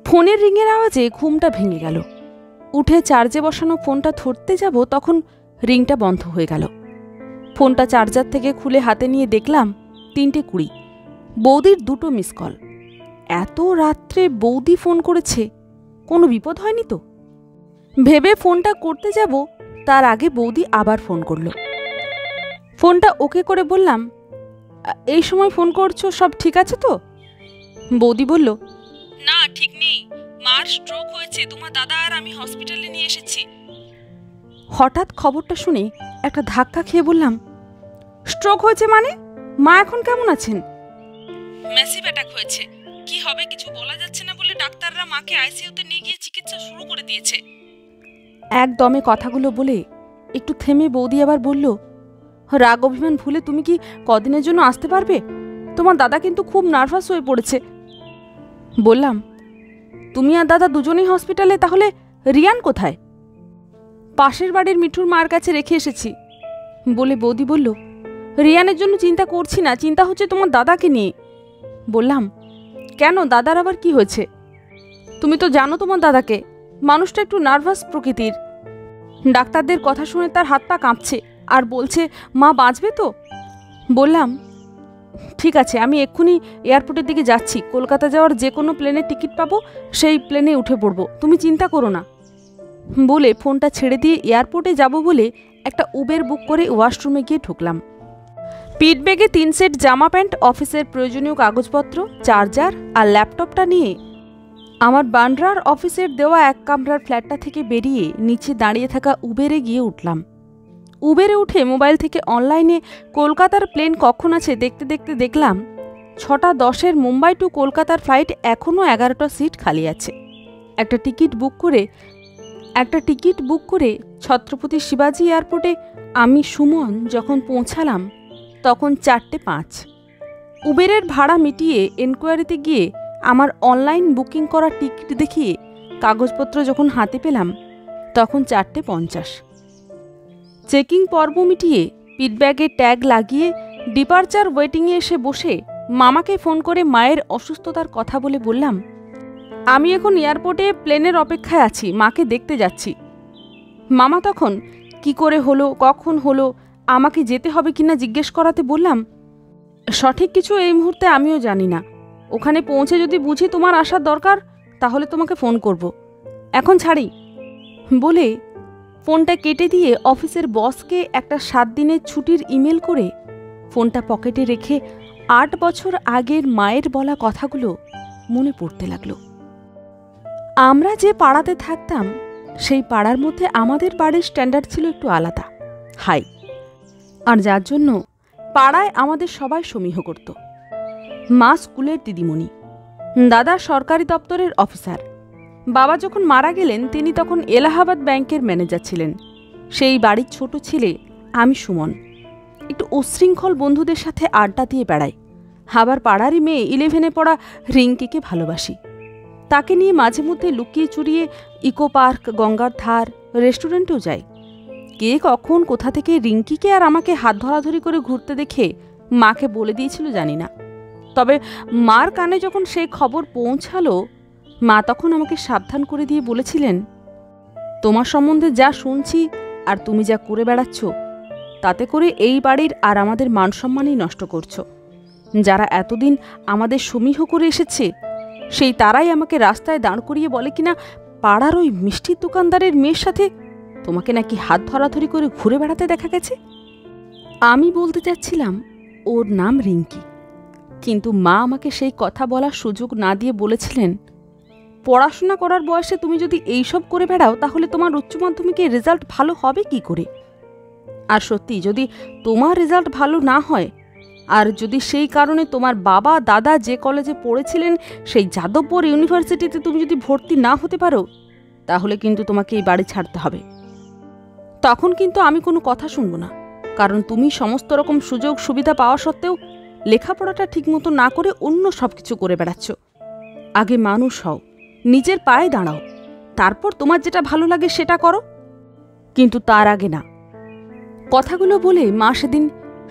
ফোনের রিংয়ের আওয়াজে ঘুমটা ভেঙে গেল। উঠে চার্জে বসানো ফোনটা ধরতে যাব, তখন রিংটা বন্ধ হয়ে গেল। ফোনটা চার্জার থেকে খুলে হাতে নিয়ে দেখলাম 3:20। বৌদির 2টো মিস কল। এত রাত্রে বৌদি ফোন করেছে, কোনো বিপদ হয়নি তো? ভেবে ফোনটা করতে যাব, তার আগে বৌদি আবার ফোন করল। ফোনটা ওকে করে বললাম, এই সময় ফোন করছো, সব ঠিক আছে তো? বৌদি বলল, না ঠিক নেই, মার স্ট্রোক হয়েছে, তোমার দাদা আর আমি হসপিটালে নিয়ে এসেছি। হঠাৎ খবরটা শুনে একটা ধাক্কা খেয়ে বললাম, স্ট্রোক হয়েছে মানে? মা এখন কেমন আছেন? ম্যাসিভ অ্যাটাক হয়েছে, কি হবে কিছু বলা যাচ্ছে না বলে ডাক্তাররা মাকে আইসিইউতে নিয়ে গিয়ে চিকিৎসা শুরু করে দিয়েছে। একদমে কথাগুলো বলে একটু থেমে বৌদি আবার বলল, রাগ অভিমান ভুলে তুমি কি কদিনের জন্য আসতে পারবে? তোমার দাদা কিন্তু খুব নার্ভাস হয়ে পড়েছে। বললাম, তুমি আর দাদা দুজনেই হসপিটালে, তাহলে রিয়ান কোথায়? পাশের বাড়ির মিঠুর মার কাছে রেখে এসেছি বলে বৌদি বলল, রিয়ানের জন্য চিন্তা করছি না, চিন্তা হচ্ছে তোমার দাদাকে নিয়ে। বললাম, কেন, দাদার আবার কি হয়েছে? তুমি তো জানো তোমার দাদাকে, মানুষটা একটু নার্ভাস প্রকৃতির। ডাক্তারদের কথা শুনে তার হাত পা কাঁপছে আর বলছে মা বাঁচবে তো। বললাম, ঠিক আছে, আমি এক্ষুনি এয়ারপোর্টের দিকে যাচ্ছি, কলকাতা যাওয়ার যে কোনো প্লেনের টিকিট পাবো, সেই প্লেনে উঠে পড়ব, তুমি চিন্তা করো না। বলে ফোনটা ছেড়ে দিয়ে এয়ারপোর্টে যাব বলে একটা উবের বুক করে ওয়াশরুমে গিয়ে ঢুকলাম। পিঠ ব্যাগে 3 সেট জামা প্যান্ট, অফিসের প্রয়োজনীয় কাগজপত্র, চার্জার আর ল্যাপটপটা নিয়ে আমার বান্দ্রার অফিসের দেওয়া 1 কামরার ফ্ল্যাটটা থেকে বেরিয়ে নিচে দাঁড়িয়ে থাকা উবেরে গিয়ে উঠলাম। উবেরে উঠে মোবাইল থেকে অনলাইনে কলকাতার প্লেন কখন আছে দেখতে দেখতে দেখলাম 6:10 মুম্বাই টু কলকাতার ফ্লাইট এখনও 11টা সিট খালি আছে। একটা টিকিট বুক করে ছত্রপতি শিবাজি এয়ারপোর্টে আমি সুমন যখন পৌঁছালাম তখন 4:05। উবেরের ভাড়া মিটিয়ে এনকোয়ারিতে গিয়ে আমার অনলাইন বুকিং করা টিকিট দেখিয়ে কাগজপত্র যখন হাতে পেলাম তখন 4:50। চেকিং পর্ব মিটিয়ে পিটব্যাগে ট্যাগ লাগিয়ে ডিপারচার ওয়েটিংয়ে এসে বসে মামাকে ফোন করে মায়ের অসুস্থতার কথা বলে বললাম, আমি এখন এয়ারপোর্টে প্লেনের অপেক্ষায় আছি, মাকে দেখতে যাচ্ছি। মামা তখন কি করে হলো, কখন হলো, আমাকে যেতে হবে কিনা জিজ্ঞেস করাতে বললাম, সঠিক কিছু এই মুহূর্তে আমিও জানি না, ওখানে পৌঁছে যদি বুঝি তোমার আসার দরকার তাহলে তোমাকে ফোন করব, এখন ছাড়ি। বলে ফোনটা কেটে দিয়ে অফিসের বসকে একটা 7 দিনের ছুটির ইমেল করে ফোনটা পকেটে রেখে 8 বছর আগের মায়ের বলা কথাগুলো মনে পড়তে লাগলো। আমরা যে পাড়াতে থাকতাম সেই পাড়ার মধ্যে আমাদের বাড়ির স্ট্যান্ডার্ড ছিল একটু আলাদা, হাই, আর যার জন্য পাড়ায় আমাদের সবাই সমীহ করত। মা স্কুলের দিদিমণি, দাদা সরকারি দপ্তরের অফিসার, বাবা যখন মারা গেলেন তিনি তখন এলাহাবাদ ব্যাংকের ম্যানেজার ছিলেন। সেই বাড়ির ছোট ছেলে আমি সুমন, একটু উচ্ছৃঙ্খল বন্ধুদের সাথে আড্ডা দিয়ে বেড়াই। আবার পাড়ারই মেয়ে 11-এ পড়া রিঙ্কিকে ভালোবাসি। তাকে নিয়ে মাঝে মধ্যে লুকিয়ে চুরিয়ে ইকো পার্ক, গঙ্গার ধার, রেস্টুরেন্টেও যাই। কে কখন কোথা থেকে রিঙ্কিকে আর আমাকে হাত ধরাধরি করে ঘুরতে দেখে মাকে বলে দিয়েছিল জানি না, তবে মার কানে যখন সেই খবর পৌঁছালো মা তখন আমাকে সাবধান করে দিয়ে বলেছিলেন, তোমার সম্বন্ধে যা শুনছি আর তুমি যা করে বেড়াচ্ছ তাতে করে এই বাড়ির আর আমাদের মান সম্মানই নষ্ট করছো। যারা এতদিন আমাদের সমীহ করে এসেছে সেই তারাই আমাকে রাস্তায় দাঁড় করিয়ে বলে কিনা পাড়ার ওই মিষ্টির দোকানদারের মেয়ের সাথে তোমাকে নাকি হাত ধরাধরি করে ঘুরে বেড়াতে দেখা গেছে। আমি বলতে চাচ্ছিলাম ওর নাম রিঙ্কি, কিন্তু মা আমাকে সেই কথা বলার সুযোগ না দিয়ে বলেছিলেন, পড়াশোনা করার বয়সে তুমি যদি এইসব করে বেড়াও তাহলে তোমার উচ্চ মাধ্যমিকের রেজাল্ট ভালো হবে কি করে? আর সত্যি যদি তোমার রেজাল্ট ভালো না হয় আর যদি সেই কারণে তোমার বাবা দাদা যে কলেজে পড়েছিলেন সেই যাদবপুর ইউনিভার্সিটিতে তুমি যদি ভর্তি না হতে পারো তাহলে কিন্তু তোমাকে এই বাড়ি ছাড়তে হবে। তখন কিন্তু আমি কোনো কথা শুনবো না, কারণ তুমি সমস্ত রকম সুযোগ সুবিধা পাওয়া সত্ত্বেও লেখাপড়াটা ঠিকমতো না করে অন্য সব কিছু করে বেড়াচ্ছ। আগে মানুষ হও, নিজের পায়ে দাঁড়াও, তারপর তোমার যেটা ভালো লাগে সেটা করো, কিন্তু তার আগে না। কথাগুলো বলে মা সেদিন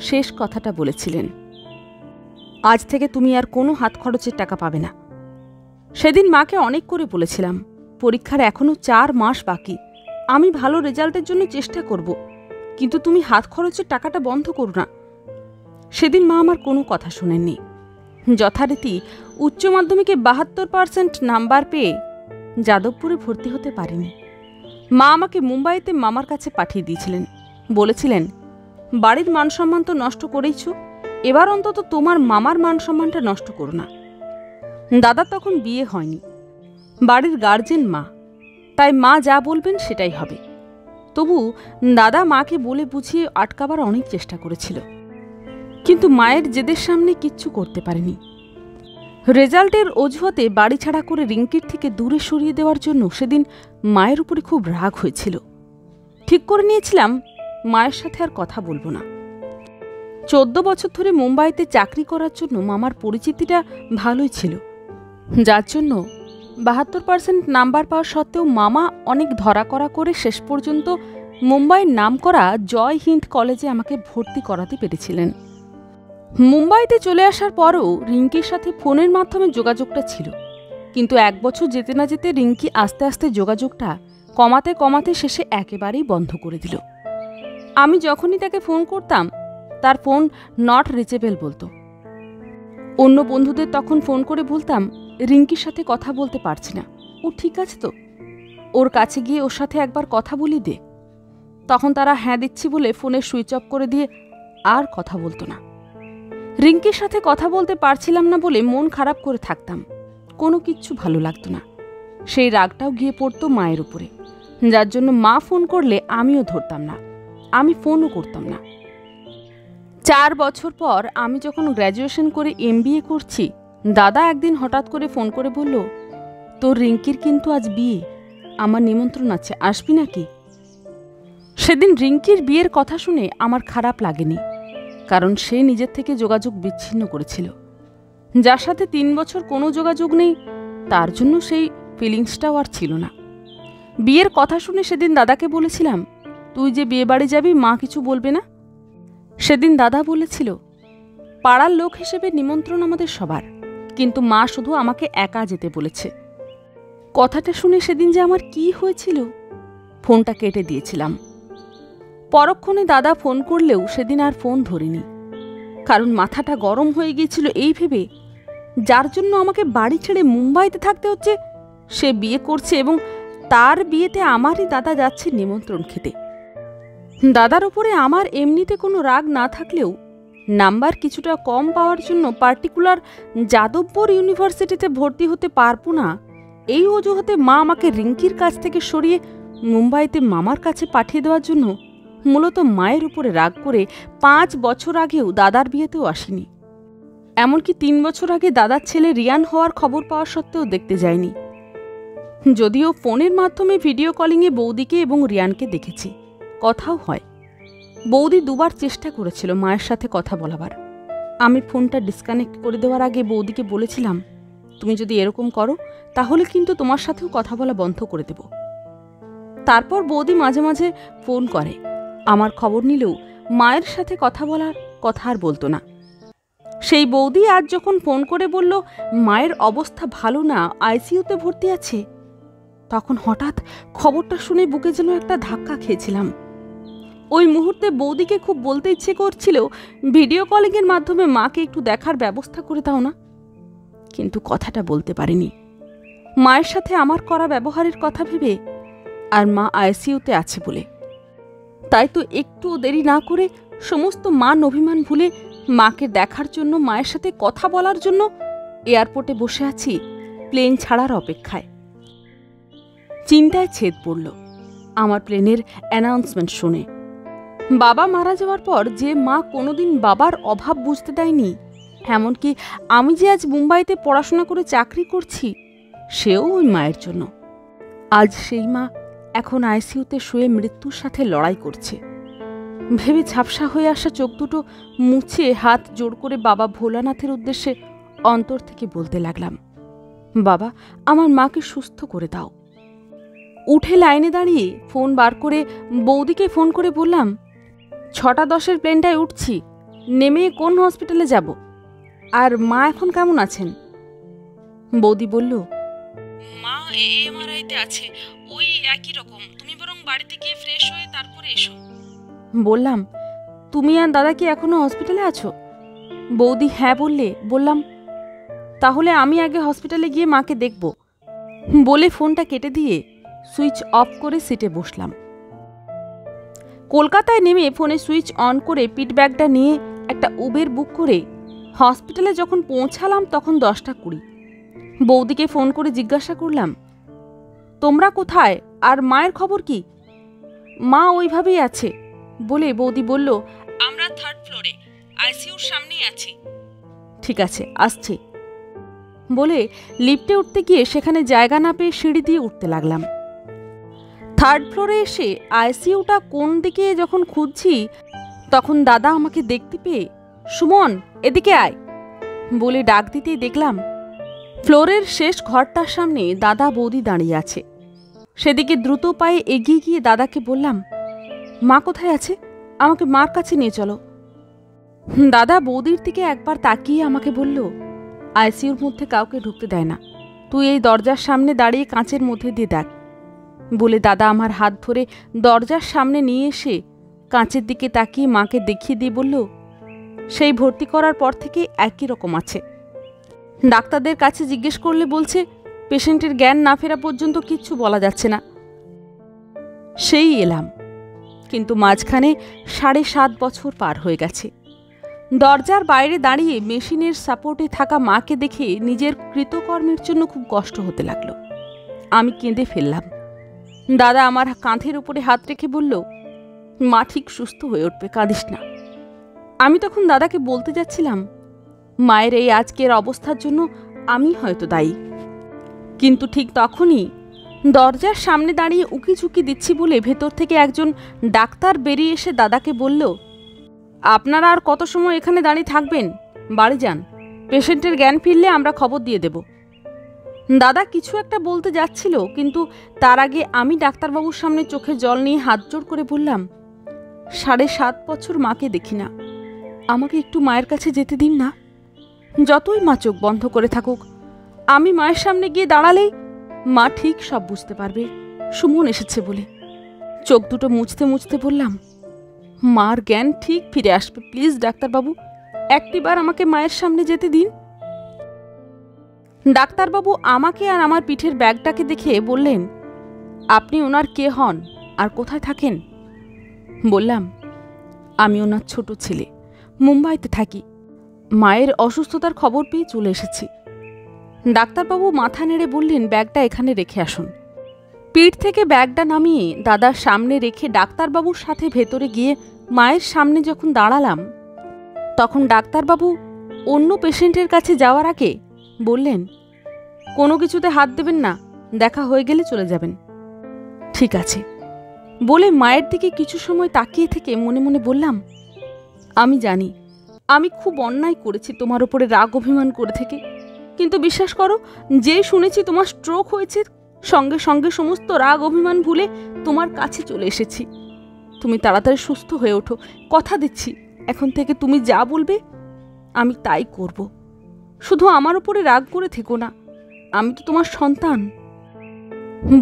শেষ কথাটা বলেছিলেন, আজ থেকে তুমি আর কোনো হাত খরচের টাকা পাবে না। সেদিন মাকে অনেক করে বলেছিলাম, পরীক্ষার এখনও 4 মাস বাকি, আমি ভালো রেজাল্টের জন্য চেষ্টা করব, কিন্তু তুমি হাত খরচের টাকাটা বন্ধ করো না। সেদিন মা আমার কোনো কথা শোনেননি। যথারীতি উচ্চ মাধ্যমিকে 72% নাম্বার পেয়ে যাদবপুরে ভর্তি হতে পারিনি। মা আমাকে মুম্বাইতে মামার কাছে পাঠিয়ে দিয়েছিলেন। বলেছিলেন, বাড়ির মানসম্মান তো নষ্ট করেইছ, এবার অন্তত তোমার মামার মানসম্মানটা নষ্ট করো না। দাদা তখন বিয়ে হয়নি, বাড়ির গার্জেন মা, তাই মা যা বলবেন সেটাই হবে। তবু দাদা মাকে বলে বুঝিয়ে আটকাবার অনেক চেষ্টা করেছিল, কিন্তু মায়ের জেদের সামনে কিচ্ছু করতে পারেনি। রেজাল্টের অজুহাতে বাড়ি ছাড়া করে রিঙ্কির থেকে দূরে সরিয়ে দেওয়ার জন্য সেদিন মায়ের উপরে খুব রাগ হয়েছিল। ঠিক করে নিয়েছিলাম মায়ের সাথে আর কথা বলবো না। 14 বছর ধরে মুম্বাইতে চাকরি করার জন্য মামার পরিচিতিটা ভালোই ছিল, যার জন্য 72% নাম্বার পাওয়া সত্ত্বেও মামা অনেক ধরা করা করে শেষ পর্যন্ত মুম্বাইয়ের নামকরা জয় হিন্দ কলেজে আমাকে ভর্তি করাতে পেরেছিলেন। মুম্বাইতে চলে আসার পরও রিঙ্কির সাথে ফোনের মাধ্যমে যোগাযোগটা ছিল, কিন্তু 1 বছর যেতে না যেতে রিঙ্কি আস্তে আস্তে যোগাযোগটা কমাতে কমাতে শেষে একেবারেই বন্ধ করে দিল। আমি যখনই তাকে ফোন করতাম তার ফোন নট রিচেবল বলতো। অন্য বন্ধুদের তখন ফোন করে বলতাম, রিঙ্কির সাথে কথা বলতে পারছি না, ও ঠিক আছে তো, ওর কাছে গিয়ে ওর সাথে একবার কথা বলি দে। তখন তারা হ্যাঁ দিচ্ছি বলে ফোনের সুইচ অফ করে দিয়ে আর কথা বলতো না। রিঙ্কির সাথে কথা বলতে পারছিলাম না বলে মন খারাপ করে থাকতাম, কোনো কিচ্ছু ভালো লাগতো না। সেই রাগটাও গিয়ে পড়তো মায়ের উপরে, যার জন্য মা ফোন করলে আমিও ধরতাম না, আমি ফোনও করতাম না। 4 বছর পর আমি যখন গ্র্যাজুয়েশন করে MBA করছি, দাদা একদিন হঠাৎ করে ফোন করে বলল, তোর রিঙ্কির কিন্তু আজ বিয়ে, আমার নিমন্ত্রণ আছে, আসবি নাকি? সেদিন রিঙ্কির বিয়ের কথা শুনে আমার খারাপ লাগেনি, কারণ সে নিজের থেকে যোগাযোগ বিচ্ছিন্ন করেছিল। যার সাথে 3 বছর কোনো যোগাযোগ নেই, তার জন্য সেই ফিলিংসটাও আর ছিল না। বিয়ের কথা শুনে সেদিন দাদাকে বলেছিলাম, তুই যে বিয়ে বাড়ি যাবি মা কিছু বলবে না? সেদিন দাদা বলেছিল, পাড়ার লোক হিসেবে নিমন্ত্রণ আমাদের সবার, কিন্তু মা শুধু আমাকে একা যেতে বলেছে। কথাটা শুনে সেদিন যে আমার কি হয়েছিল, ফোনটা কেটে দিয়েছিলাম। পরক্ষণে দাদা ফোন করলেও সেদিন আর ফোন ধরিনি, কারণ মাথাটা গরম হয়ে গিয়েছিল এই ভেবে, যার জন্য আমাকে বাড়ি ছেড়ে মুম্বাইতে থাকতে হচ্ছে সে বিয়ে করছে এবং তার বিয়েতে আমারই দাদা যাচ্ছে নিমন্ত্রণ খেতে। দাদার উপরে আমার এমনিতে কোনো রাগ না থাকলেও নাম্বার কিছুটা কম পাওয়ার জন্য পার্টিকুলার যাদবপুর ইউনিভার্সিটিতে ভর্তি হতে পারবো না, এই অজুহাতে মা আমাকে রিঙ্কির কাছ থেকে সরিয়ে মুম্বাইতে মামার কাছে পাঠিয়ে দেওয়ার জন্য মূলত মায়ের উপরে রাগ করে 5 বছর আগেও দাদার বিয়েতেও আসেনি। এমনকি 3 বছর আগে দাদার ছেলে রিয়ান হওয়ার খবর পাওয়া সত্ত্বেও দেখতে যায়নি। যদিও ফোনের মাধ্যমে ভিডিও কলিংয়ে বৌদিকে এবং রিয়ানকে দেখেছি, কথাও হয়। বৌদি 2 বার চেষ্টা করেছিল মায়ের সাথে কথা বলাবার। আমি ফোনটা ডিসকানেক্ট করে দেওয়ার আগে বৌদিকে বলেছিলাম, তুমি যদি এরকম করো তাহলে কিন্তু তোমার সাথেও কথা বলা বন্ধ করে দেব। তারপর বৌদি মাঝে মাঝে ফোন করে, আমার খবর নিলেও মায়ের সাথে কথা বলার কথা আর বলতো না। সেই বৌদি আজ যখন ফোন করে বলল মায়ের অবস্থা ভালো না, ICUতে ভর্তি আছে, তখন হঠাৎ খবরটা শুনে বুকে যেন একটা ধাক্কা খেয়েছিলাম। ওই মুহূর্তে বৌদিকে খুব বলতে ইচ্ছে করছিল, ভিডিও কলিংয়ের মাধ্যমে মাকে একটু দেখার ব্যবস্থা করে দাও না, কিন্তু কথাটা বলতে পারিনি। মায়ের সাথে আমার করা ব্যবহারের কথা ভেবে, আর মা ICUতে আছে বলে। তাই তো একটু দেরি না করে সমস্ত মান অভিমান ভুলে মাকে দেখার জন্য, মায়ের সাথে কথা বলার জন্য এয়ারপোর্টে বসে আছি প্লেন ছাড়ার অপেক্ষায়। চিন্তায় ছেদ পড়ল আমার প্লেনের অ্যানাউন্সমেন্ট শুনে। বাবা মারা যাওয়ার পর যে মা কোনোদিন বাবার অভাব বুঝতে দেয়নি, এমনকি আমি যে আজ মুম্বাইতে পড়াশোনা করে চাকরি করছি, সেও ওই মায়ের জন্য। আজ সেই মা এখন ICUতে শুয়ে মৃত্যুর সাথে লড়াই করছে। ভেবে ঝাপসা হয়ে আসা চোখ দুটো মুছে হাত জোর করে বাবা ভোলানাথের উদ্দেশ্যে অন্তর থেকে বলতে লাগলাম, বাবা আমার মাকে সুস্থ করে দাও। উঠে লাইনে দাঁড়িয়ে ফোন বার করে বৌদিকে ফোন করে বললাম, 6:10 প্লেনটায় উঠছি, নেমে কোন হসপিটালে যাব, আর মা এখন কেমন আছেন? বৌদি বলল, মা এমআরআইতে আছে, ওই একই রকম, তুমি বরং বাড়িতে গিয়ে ফ্রেশ হয়ে তারপরে এসো। বললাম, তুমি আর দাদা কি এখনো হসপিটালে আছো? বৌদি হ্যাঁ বললে। বললাম, তাহলে আমি আগে হসপিটালে গিয়ে মাকে দেখব বলে ফোনটা কেটে দিয়ে সুইচ অফ করে সিটে বসলাম। কলকাতায় নেমে ফোনে সুইচ অন করে পিট ব্যাগটা নিয়ে একটা উবের বুক করে হসপিটালে যখন পৌঁছালাম তখন 10:20। বৌদিকে ফোন করে জিজ্ঞাসা করলাম, তোমরা কোথায় আর মায়ের খবর কি? মা ওইভাবেই আছে বলে বৌদি বলল, আমরা 3rd ফ্লোরে আইসিইউর সামনেই আছি। ঠিক আছে, আসছি বলে লিফটে উঠতে গিয়ে সেখানে জায়গা না পেয়ে সিঁড়ি দিয়ে উঠতে লাগলাম। 3rd ফ্লোরে এসে আইসিইউটা কোন দিকে যখন খুঁজছি তখন দাদা আমাকে দেখতে পেয়ে, সুমন এদিকে আয় বলে ডাক দিতেই দেখলাম ফ্লোরের শেষ ঘরটার সামনে দাদা বৌদি দাঁড়িয়ে আছে। সেদিকে দ্রুত পায়ে এগিয়ে গিয়ে দাদাকে বললাম, মা কোথায় আছে? আমাকে মার কাছে নিয়ে চলো। দাদা বৌদির দিকে একবার তাকিয়ে আমাকে বলল, আইসিইউর মধ্যে কাউকে ঢুকতে দেয় না, তুই এই দরজার সামনে দাঁড়িয়ে কাঁচের মধ্যে দিয়ে দেখ বলে দাদা আমার হাত ধরে দরজার সামনে নিয়ে এসে কাঁচের দিকে তাকিয়ে মাকে দেখিয়ে দিয়ে বলল, সেই ভর্তি করার পর থেকে একই রকম আছে। ডাক্তারদের কাছে জিজ্ঞেস করলে বলছে পেশেন্টের জ্ঞান না ফেরা পর্যন্ত কিচ্ছু বলা যাচ্ছে না। সেই এলাম, কিন্তু মাঝখানে 7.5 বছর পার হয়ে গেছে। দরজার বাইরে দাঁড়িয়ে মেশিনের সাপোর্টে থাকা মাকে দেখে নিজের কৃতকর্মের জন্য খুব কষ্ট হতে লাগলো। আমি কেঁদে ফেললাম। দাদা আমার কাঁধের উপরে হাত রেখে বলল, মা ঠিক সুস্থ হয়ে উঠবে, কাঁদিস না। আমি তখন দাদাকে বলতে যাচ্ছিলাম, মায়ের এই আজকের অবস্থার জন্য আমি হয়তো দায়ী। কিন্তু ঠিক তখনই দরজার সামনে দাঁড়িয়ে উকি ঝুঁকি দিচ্ছি বলে ভেতর থেকে একজন ডাক্তার বেরিয়ে এসে দাদাকে বলল, আপনারা আর কত সময় এখানে দাঁড়িয়ে থাকবেন? বাড়ি যান, পেশেন্টের জ্ঞান ফিরলে আমরা খবর দিয়ে দেব। দাদা কিছু একটা বলতে যাচ্ছিল, কিন্তু তার আগে আমি ডাক্তারবাবুর সামনে চোখে জল নিয়ে হাত জোড় করে বললাম, 7.5 বছর মাকে দেখি না, আমাকে একটু মায়ের কাছে যেতে দিন না। যতই মা চোখ বন্ধ করে থাকুক, আমি মায়ের সামনে গিয়ে দাঁড়ালেই মা ঠিক সব বুঝতে পারবে সুমন এসেছে বলে। চোখ দুটো মুছতে মুছতে বললাম, মার জ্ঞান ঠিক ফিরে আসবে, প্লিজ ডাক্তারবাবু, একটিবার আমাকে মায়ের সামনে যেতে দিন। ডাক্তারবাবু আমাকে আর আমার পিঠের ব্যাগটাকে দেখে বললেন, আপনি ওনার কে হন আর কোথায় থাকেন? বললাম, আমি ওনার ছোট ছেলে, মুম্বাইতে থাকি, মায়ের অসুস্থতার খবর পেয়ে চলে এসেছি। ডাক্তারবাবু মাথা নেড়ে বললেন, ব্যাগটা এখানে রেখে আসুন। পিঠ থেকে ব্যাগটা নামিয়ে দাদার সামনে রেখে ডাক্তারবাবুর সাথে ভেতরে গিয়ে মায়ের সামনে যখন দাঁড়ালাম তখন ডাক্তারবাবু অন্য পেশেন্টের কাছে যাওয়ার আগে বললেন, কোনো কিছুতে হাত দেবেন না, দেখা হয়ে গেলে চলে যাবেন। ঠিক আছে বলে মায়ের দিকে কিছু সময় তাকিয়ে থেকে মনে মনে বললাম, আমি জানি আমি খুব অন্যায় করেছি তোমার উপরে রাগ অভিমান করে থেকে, কিন্তু বিশ্বাস করো, যেই শুনেছি তোমার স্ট্রোক হয়েছে সঙ্গে সঙ্গে সমস্ত রাগ অভিমান ভুলে তোমার কাছে চলে এসেছি। তুমি তাড়াতাড়ি সুস্থ হয়ে ওঠো, কথা দিচ্ছি এখন থেকে তুমি যা বলবে আমি তাই করব। শুধু আমার উপরে রাগ করে থেকো না, আমি তো তোমার সন্তান।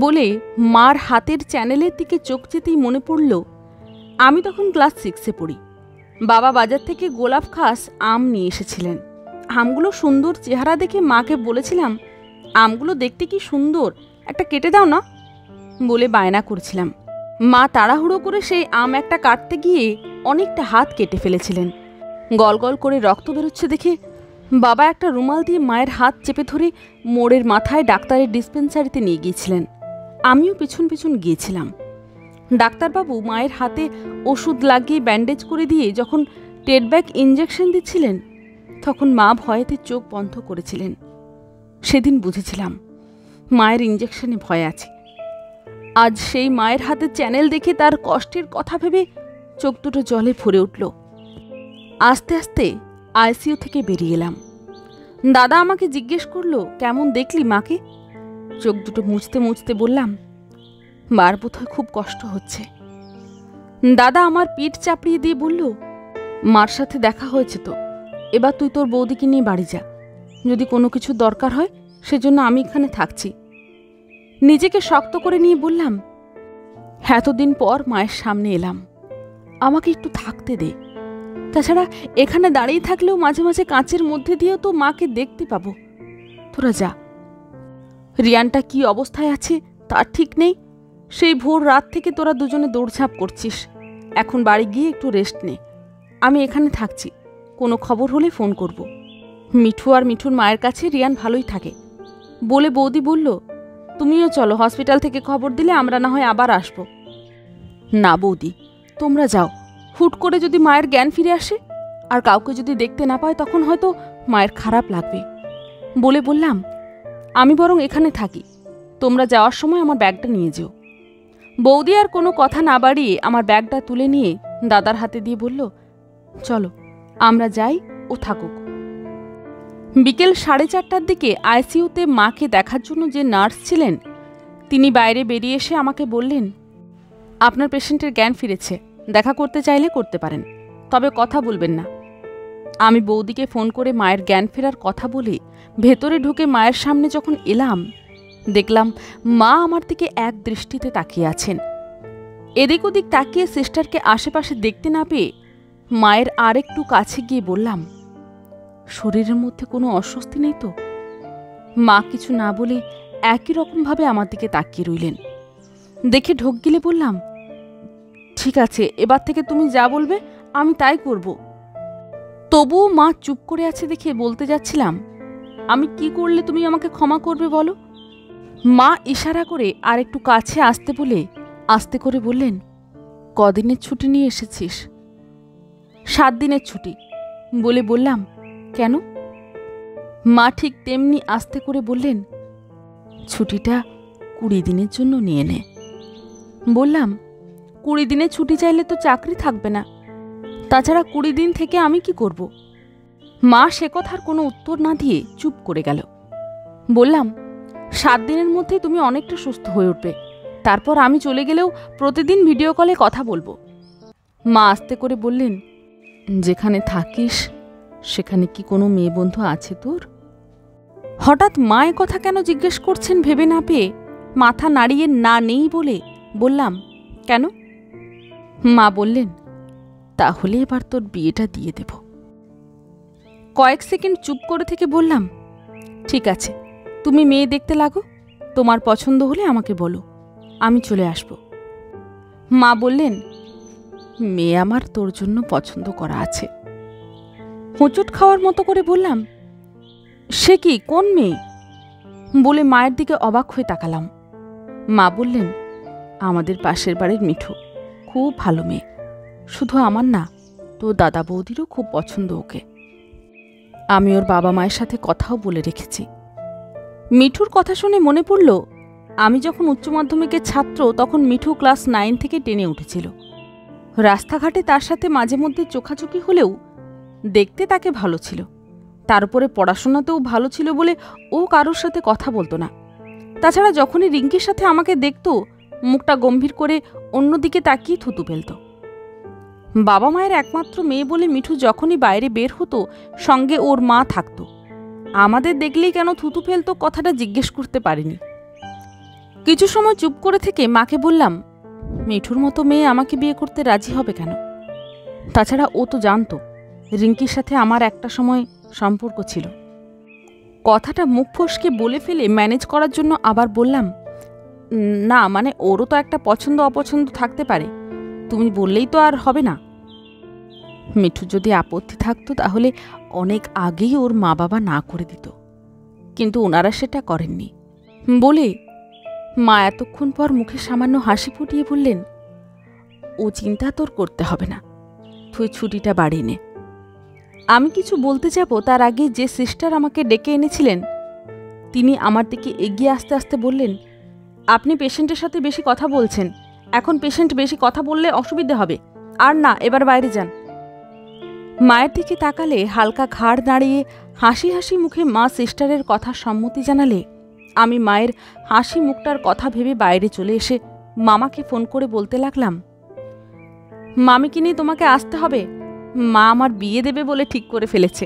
বলে মার হাতের চ্যানেলের দিকে চোখ যেতেই মনে পড়ল আমি তখন ক্লাস 6-এ পড়ি। বাবা বাজার থেকে গোলাপ খাস আম নিয়ে এসেছিলেন। আমগুলো সুন্দর চেহারা দেখে মাকে বলেছিলাম, আমগুলো দেখতে কি সুন্দর, একটা কেটে দাও না বলে বায়না করেছিলাম। মা তাড়াহুড়ো করে সেই আম একটা কাটতে গিয়ে অনেকটা হাত কেটে ফেলেছিলেন। গল গল করে রক্ত বেরোচ্ছে দেখে বাবা একটা রুমাল দিয়ে মায়ের হাত চেপে ধরে মোড়ের মাথায় ডাক্তারের ডিসপেন্সারিতে নিয়ে গিয়েছিলেন। আমিও পেছন পেছন গিয়েছিলাম। ডাক্তারবাবু মায়ের হাতে ওষুধ লাগিয়ে ব্যান্ডেজ করে দিয়ে যখন টেটব্যাক ইঞ্জেকশন দিচ্ছিলেন তখন মা ভয়েতে চোখ বন্ধ করেছিলেন। সেদিন বুঝেছিলাম মায়ের ইঞ্জেকশনে ভয় আছে। আজ সেই মায়ের হাতে চ্যানেল দেখে তার কষ্টের কথা ভেবে চোখ দুটো জলে ভরে উঠল। আস্তে আস্তে আইসিইউ থেকে বেরিয়ে এলাম। দাদা আমাকে জিজ্ঞেস করলো, কেমন দেখলি মাকে? চোখ দুটো মুছতে মুছতে বললাম, মার বোধহয় খুব কষ্ট হচ্ছে। দাদা আমার পিঠ চাপড়িয়ে দিয়ে বলল, মার সাথে দেখা হয়েছে তো, এবার তুই তোর বৌদিকে নিয়ে বাড়ি যা, যদি কোনো কিছু দরকার হয় সেজন্য আমি এখানে থাকছি, নিজেকে শক্ত করে নিয়ে বললাম, এতদিন পর মায়ের সামনে এলাম, আমাকে একটু থাকতে দে। তাছাড়া এখানে দাঁড়িয়ে থাকলেও মাঝে মাঝে কাঁচের মধ্যে দিয়েও তো মাকে দেখতে পাবো। তোরা যা। রিয়ানটা কি অবস্থায় আছে তার ঠিক নেই। সেই ভোর রাত থেকে তোরা দুজনে দৌড়ঝাঁপ করছিস। এখন বাড়ি গিয়ে একটু রেস্ট নে, আমি এখানে থাকছি, কোনো খবর হলে ফোন করব। মিঠু আর মিঠুর মায়ের কাছে রিয়ান ভালোই থাকে বলে বৌদি বলল, তুমিও চলো, হসপিটাল থেকে খবর দিলে আমরা না হয় আবার আসব। না বৌদি, তোমরা যাও। হুট করে যদি মায়ের জ্ঞান ফিরে আসে আর কাউকে যদি দেখতে না পায় তখন হয়তো মায়ের খারাপ লাগবে বলে বললাম, আমি বরং এখানে থাকি, তোমরা যাওয়ার সময় আমার ব্যাগটা নিয়ে যেও। বৌদি আর কোনো কথা না বাড়িয়ে আমার ব্যাগটা তুলে নিয়ে দাদার হাতে দিয়ে বলল, চলো আমরা যাই, ও থাকুক। বিকেল 4:30টার দিকে আইসিইউতে মাকে দেখার জন্য যে নার্স ছিলেন তিনি বাইরে বেরিয়ে এসে আমাকে বললেন, আপনার পেশেন্টের জ্ঞান ফিরেছে, দেখা করতে চাইলে করতে পারেন, তবে কথা বলবেন না। আমি বৌদিকে ফোন করে মায়ের জ্ঞান ফেরার কথা বলে ভেতরে ঢুকে মায়ের সামনে যখন এলাম, দেখলাম মা আমার দিকে এক দৃষ্টিতে তাকিয়ে আছেন। এদিক ওদিক তাকিয়ে সিস্টারকে আশেপাশে দেখতে না পেয়ে মায়ের আরেকটু কাছে গিয়ে বললাম, শরীরের মধ্যে কোনো অস্বস্তি নেই তো? মা কিছু না বলে একই রকমভাবে আমার দিকে তাকিয়ে রইলেন। দেখে ঢোক গিলে বললাম, ঠিক আছে, এবার থেকে তুমি যা বলবে আমি তাই করব। তবুও মা চুপ করে আছে দেখে বলতে যাচ্ছিলাম, আমি কি করলে তুমি আমাকে ক্ষমা করবে বলো? মা ইশারা করে আর একটু কাছে আসতে বলে আস্তে করে বললেন, কদিনের ছুটি নিয়ে এসেছিস? 7 দিনের ছুটি বলে বললাম, কেন? মা ঠিক তেমনি আস্তে করে বললেন, ছুটিটা 20 দিনের জন্য নিয়ে নে। বললাম, 20 দিনের ছুটি চাইলে তো চাকরি থাকবে না, তাছাড়া 20 দিন থেকে আমি কি করব? মা সে কথার কোনো উত্তর না দিয়ে চুপ করে গেল। বললাম, 7 দিনের মধ্যে তুমি অনেকটা সুস্থ হয়ে উঠবে, তারপর আমি চলে গেলেও প্রতিদিন ভিডিও কলে কথা বলবো। মা আস্তে করে বললেন, যেখানে থাকিস সেখানে কি কোনো মেয়ে বন্ধু আছে তোর? হঠাৎ মা এ কথা কেন জিজ্ঞেস করছেন ভেবে না পেয়ে মাথা নাড়িয়ে না নেই বলে বললাম, কেন? মা বললেন, তাহলে এবার তোর বিয়েটা দিয়ে দেব। কয়েক সেকেন্ড চুপ করে থেকে বললাম, ঠিক আছে, তুমি মেয়ে দেখতে লাগো, তোমার পছন্দ হলে আমাকে বলো, আমি চলে আসব। মা বললেন, মেয়ে আমার তোর জন্য পছন্দ করা আছে। হোঁচট খাওয়ার মতো করে বললাম, সে কি, কোন মেয়ে? বলে মায়ের দিকে অবাক হয়ে তাকালাম। মা বললেন, আমাদের পাশের বাড়ির মিঠু, খুব ভালো মেয়ে, শুধু আমার না, তোর দাদা বৌদিরও খুব পছন্দ ওকে। আমি ওর বাবা মায়ের সাথে কথাও বলে রেখেছি। মিঠুর কথা শুনে মনে পড়ল, আমি যখন উচ্চ মাধ্যমিকের ছাত্র তখন মিঠু ক্লাস 9 থেকে 10-এ উঠেছিল। রাস্তাঘাটে তার সাথে মাঝে মধ্যে চোখাচোখি হলেও দেখতে তাকে ভালো ছিল। তার উপরে পড়াশোনাতেও ভালো ছিল বলে ও কারোর সাথে কথা বলতো না। তাছাড়া যখনই রিঙ্কির সাথে আমাকে দেখত মুখটা গম্ভীর করে অন্যদিকে তাকিয়ে থুতু ফেলত। বাবা মায়ের একমাত্র মেয়ে বলে মিঠু যখনই বাইরে বের হতো সঙ্গে ওর মা থাকত। আমাদের দেখলেই কেন থুতু ফেলত কথাটা জিজ্ঞেস করতে পারিনি। কিছু সময় চুপ করে থেকে মাকে বললাম, মিঠুর মতো মেয়ে আমাকে বিয়ে করতে রাজি হবে কেন? তাছাড়া ও তো জানতো রিঙ্কির সাথে আমার একটা সময় সম্পর্ক ছিল। কথাটা মুখ ফসকে বলে ফেলে ম্যানেজ করার জন্য আবার বললাম, না মানে ওরও তো একটা পছন্দ অপছন্দ থাকতে পারে, তুমি বললেই তো আর হবে না। মিঠুর যদি আপত্তি থাকতো তাহলে অনেক আগেই ওর মা বাবা না করে দিত, কিন্তু ওনারা সেটা করেননি বলে মা এতক্ষণ পর মুখে সামান্য হাসি ফুটিয়ে বললেন, ও চিন্তা তোর করতে হবে না, তুই ছুটিটা বাড়িয়ে নে। আমি কিছু বলতে যাব তার আগে যে সিস্টার আমাকে ডেকে এনেছিলেন তিনি আমার দিকে এগিয়ে আসতে আসতে বললেন, আপনি পেশেন্টের সাথে বেশি কথা বলছেন, এখন পেশেন্ট বেশি কথা বললে অসুবিধা হবে, আর না, এবার বাইরে যান। মায়ের দিকে তাকালে হালকা ঘাড় দাঁড়িয়ে হাসি হাসি মুখে মা সিস্টারের কথা সম্মতি জানালে আমি মায়ের হাসি মুখটার কথা ভেবে বাইরে চলে এসে মামাকে ফোন করে বলতে লাগলাম, মামিকে নিয়ে তোমাকে আসতে হবে, মা আমার বিয়ে দেবে বলে ঠিক করে ফেলেছে।